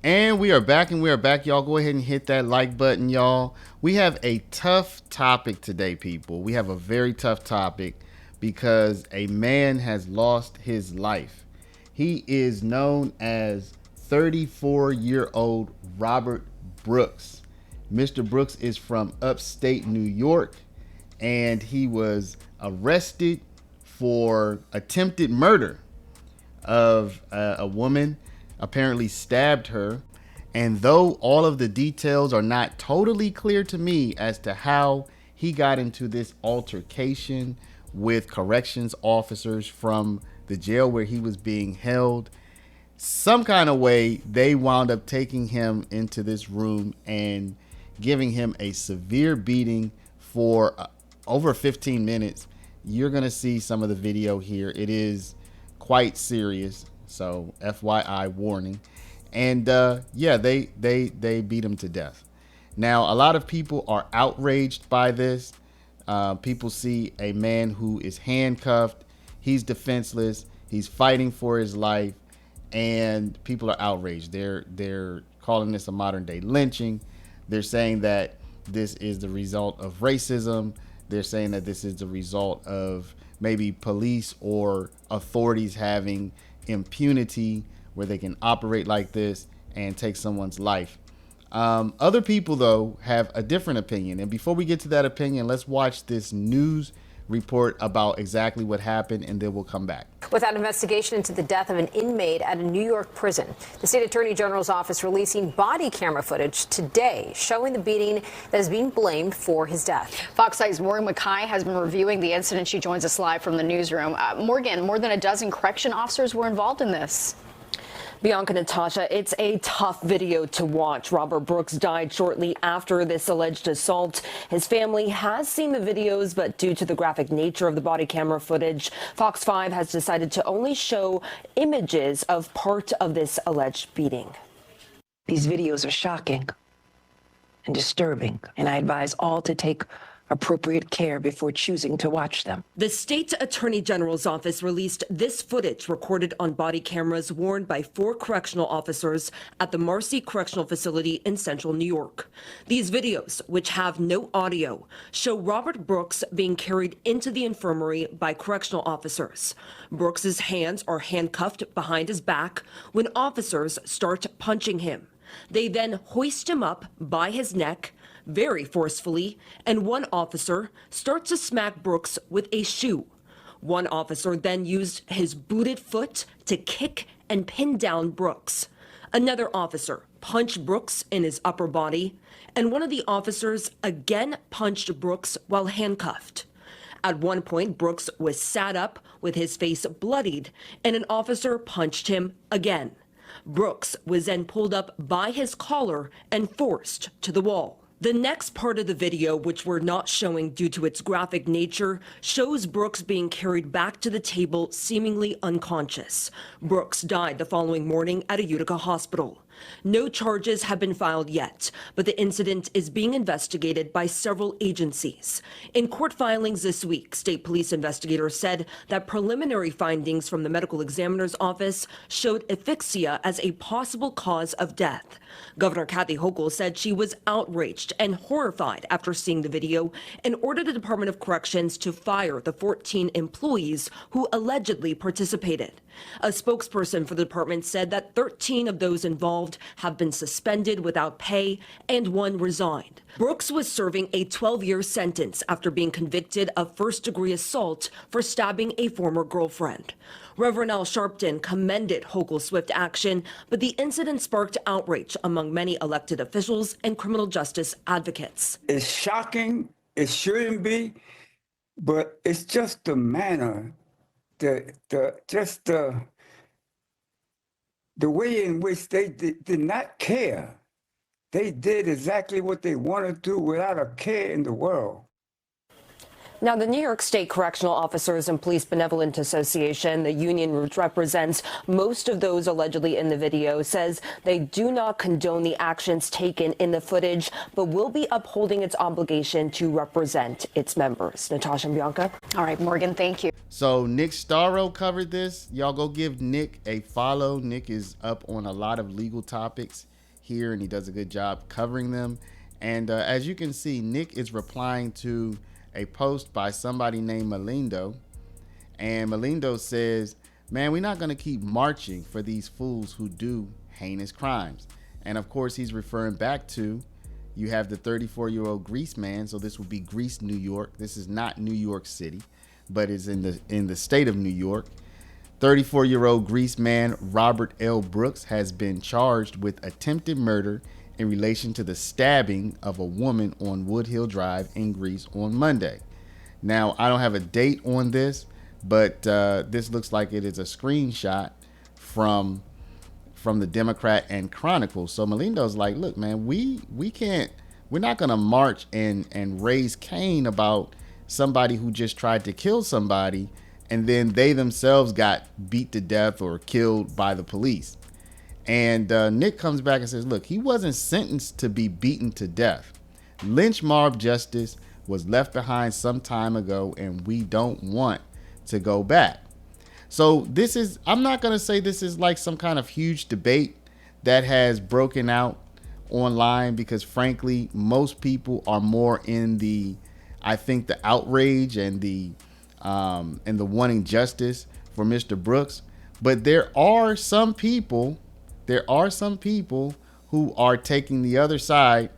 And we are back, y'all. Go ahead and hit that like button, y'all. We have a tough topic today, people. We have a very tough topic because a man has lost his life. He is known as 34-year-old Robert Brooks. Mr. Brooks is from upstate New York, and he was arrested for attempted murder of a woman, apparently stabbed her. And though all of the details are not totally clear to me as to how he got into this altercation with corrections officers from the jail where he was being held, some kind of way they wound up taking him into this room and giving him a severe beating for over 15 minutes. You're going to see some of the video here. It is quite serious, so FYI warning. And yeah, they beat him to death. Now, a lot of people are outraged by this. People see a man who is handcuffed, he's defenseless, he's fighting for his life, and people are outraged. They're calling this a modern day lynching. They're saying that this is the result of racism. They're saying that this is the result of maybe police or authorities having impunity where they can operate like this and take someone's life. Other people, though, have a different opinion. And before we get to that opinion, let's watch this news report about exactly what happened, and then we'll come back. With that investigation into the death of an inmate at a New York prison, the state attorney general's office releasing body camera footage today showing the beating that is being blamed for his death. Fox 8's Morgan McKay has been reviewing the incident. She joins us live from the newsroom. Morgan, more than a dozen correction officers were involved in this. Bianca, Natasha, it's a tough video to watch. Robert Brooks died shortly after this alleged assault. His family has seen the videos, but due to the graphic nature of the body camera footage, Fox 5 has decided to only show images of part of this alleged beating. These videos are shocking and disturbing, and I advise all to take appropriate care before choosing to watch them. The state attorney general's office released this footage recorded on body cameras worn by 4 correctional officers at the Marcy Correctional Facility in central New York. These videos, which have no audio, show Robert Brooks being carried into the infirmary by correctional officers. Brooks's hands are handcuffed behind his back when officers start punching him. They then hoist him up by his neck very forcefully, and one officer starts to smack Brooks with a shoe. One officer then used his booted foot to kick and pin down Brooks. Another officer punched Brooks in his upper body, and one of the officers again punched Brooks while handcuffed. At one point, Brooks was sat up with his face bloodied, and an officer punched him again. Brooks was then pulled up by his collar and forced to the wall. The next part of the video, which we're not showing due to its graphic nature, shows Brooks being carried back to the table seemingly unconscious. Brooks died the following morning at a Utica hospital. No charges have been filed yet, but the incident is being investigated by several agencies. In court filings this week, state police investigators said that preliminary findings from the medical examiner's office showed asphyxia as a possible cause of death. Governor Kathy Hochul said she was outraged and horrified after seeing the video and ordered the Department of Corrections to fire the 14 employees who allegedly participated. A spokesperson for the department said that 13 of those involved have been suspended without pay and one resigned. Brooks was serving a 12-year sentence after being convicted of first-degree assault for stabbing a former girlfriend. Reverend Al Sharpton commended Hochul's swift action, but the incident sparked outrage among many elected officials and criminal justice advocates. It's shocking, it shouldn't be, but it's just the manner, the way in which they did not care. They did exactly what they wanted to without a care in the world. Now, the New York State Correctional Officers and Police Benevolent Association, the union which represents most of those allegedly in the video, says they do not condone the actions taken in the footage, but will be upholding its obligation to represent its members. Natasha and Bianca. All right, Morgan, thank you. So Nick Starro covered this. Y'all go give Nick a follow. Nick is up on a lot of legal topics here, and he does a good job covering them. And as you can see, Nick is replying to a post by somebody named Melindo. And Melindo says, man, we're not going to keep marching for these fools who do heinous crimes. And of course, he's referring back to, you have the 34-year-old Greece man. So this would be Greece, New York. This is not New York City, but is in the state of New York. 34-year-old Greece man Robert L. Brooks has been charged with attempted murder in relation to the stabbing of a woman on Woodhill Drive in Greece on Monday. Now, I don't have a date on this, but this looks like it is a screenshot from the Democrat and Chronicle. So Melindo's like, look, man, we're not going to march and raise Cain about somebody who just tried to kill somebody and then they themselves got beat to death or killed by the police. And Nick comes back and says, look, he wasn't sentenced to be beaten to death. Lynch mob justice was left behind some time ago, and we don't want to go back. So this is, I'm not going to say this is like some kind of huge debate that has broken out online, because frankly, most people are more in the, I think, the outrage and the wanting justice for Mr. Brooks. But there are some people who are taking the other side.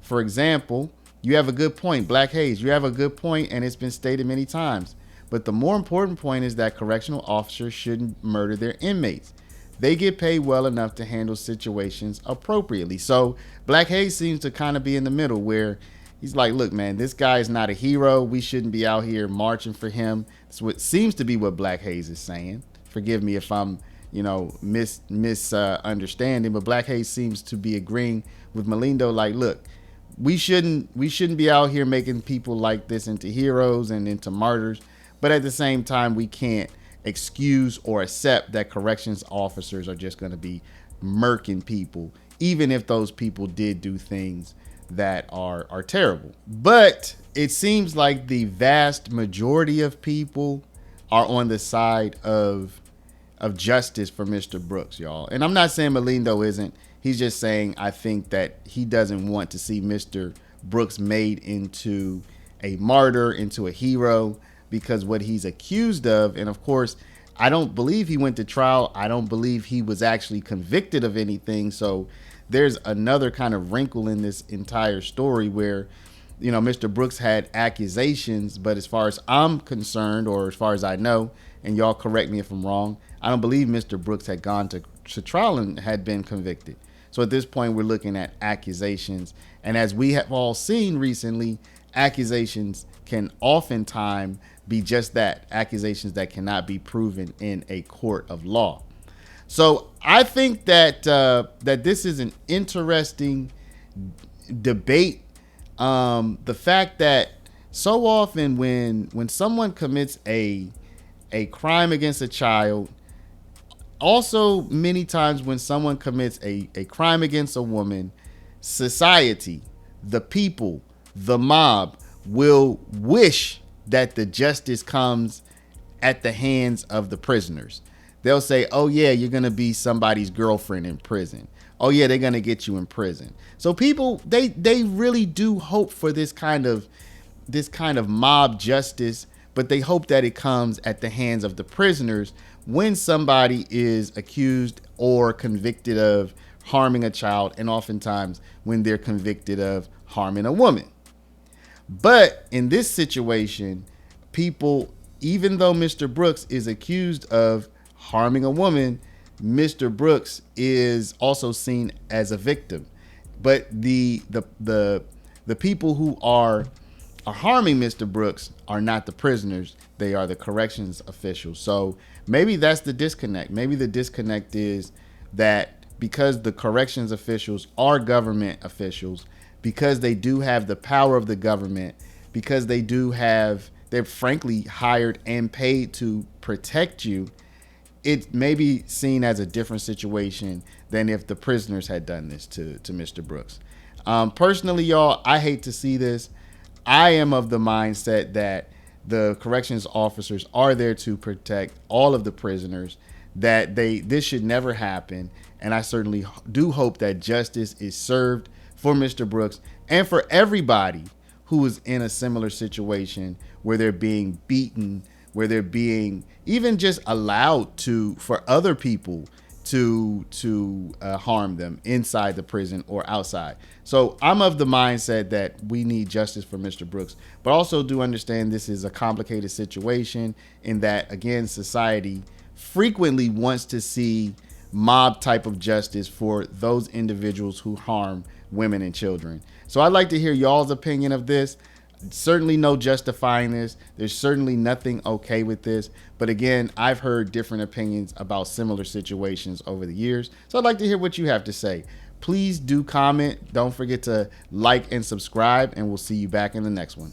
For example, you have a good point, Black Hayes. You have a good point, and it's been stated many times. But the more important point is that correctional officers shouldn't murder their inmates. They get paid well enough to handle situations appropriately. So Black Hayes seems to kind of be in the middle, where he's like, look, man, this guy is not a hero. We shouldn't be out here marching for him. That's what seems to be what Black Hayes is saying. Forgive me if I'm, misunderstanding, but Black Hayes seems to be agreeing with Melindo. Like, look, we shouldn't be out here making people like this into heroes and into martyrs. But at the same time, we can't excuse or accept that corrections officers are just going to be murking people, even if those people did do things that are terrible. But it seems like the vast majority of people are on the side of justice for Mr. Brooks, y'all. And I'm not saying Melindo isn't. He's just saying, I think that he doesn't want to see Mr. Brooks made into a martyr, into a hero, because what he's accused of, and of course, I don't believe he went to trial. I don't believe he was actually convicted of anything. So there's another kind of wrinkle in this entire story where, Mr. Brooks had accusations, but as far as I'm concerned, or as far as I know, and y'all correct me if I'm wrong, I don't believe Mr. Brooks had gone to trial and had been convicted. So at this point, we're looking at accusations. And as we have all seen recently, accusations can oftentimes be just that, accusations that cannot be proven in a court of law. So I think that that this is an interesting debate. The fact that so often when someone commits a crime against a child, also many times when someone commits a crime against a woman, society, the people, the mob will wish that the justice comes at the hands of the prisoners. They'll say, oh yeah, you're going to be somebody's girlfriend in prison. Oh yeah, they're going to get you in prison. So people, they really do hope for this kind of mob justice, but they hope that it comes at the hands of the prisoners when somebody is accused or convicted of harming a child, and oftentimes when they're convicted of harming a woman. But in this situation, people, even though Mr. Brooks is accused of harming a woman, Mr. Brooks is also seen as a victim. But the people who are harming Mr. Brooks are not the prisoners. They are the corrections officials. So maybe that's the disconnect. Maybe the disconnect is that because the corrections officials are government officials, because they do have the power of the government, because they do have they're frankly hired and paid to protect you, it may be seen as a different situation than if the prisoners had done this to Mr. Brooks. Personally, y'all, I hate to see this. I am of the mindset that the corrections officers are there to protect all of the prisoners, that this should never happen. And I certainly do hope that justice is served for Mr. Brooks and for everybody who is in a similar situation where they're being beaten, where they're being even just allowed for other people to harm them inside the prison or outside. So I'm of the mindset that we need justice for Mr. Brooks, but also do understand this is a complicated situation in that, again, society frequently wants to see mob type of justice for those individuals who harm women and children. So I'd like to hear y'all's opinion of this. Certainly no justifying this. There's certainly nothing okay with this. But again, I've heard different opinions about similar situations over the years. So I'd like to hear what you have to say. Please do comment. Don't forget to like and subscribe, and we'll see you back in the next one.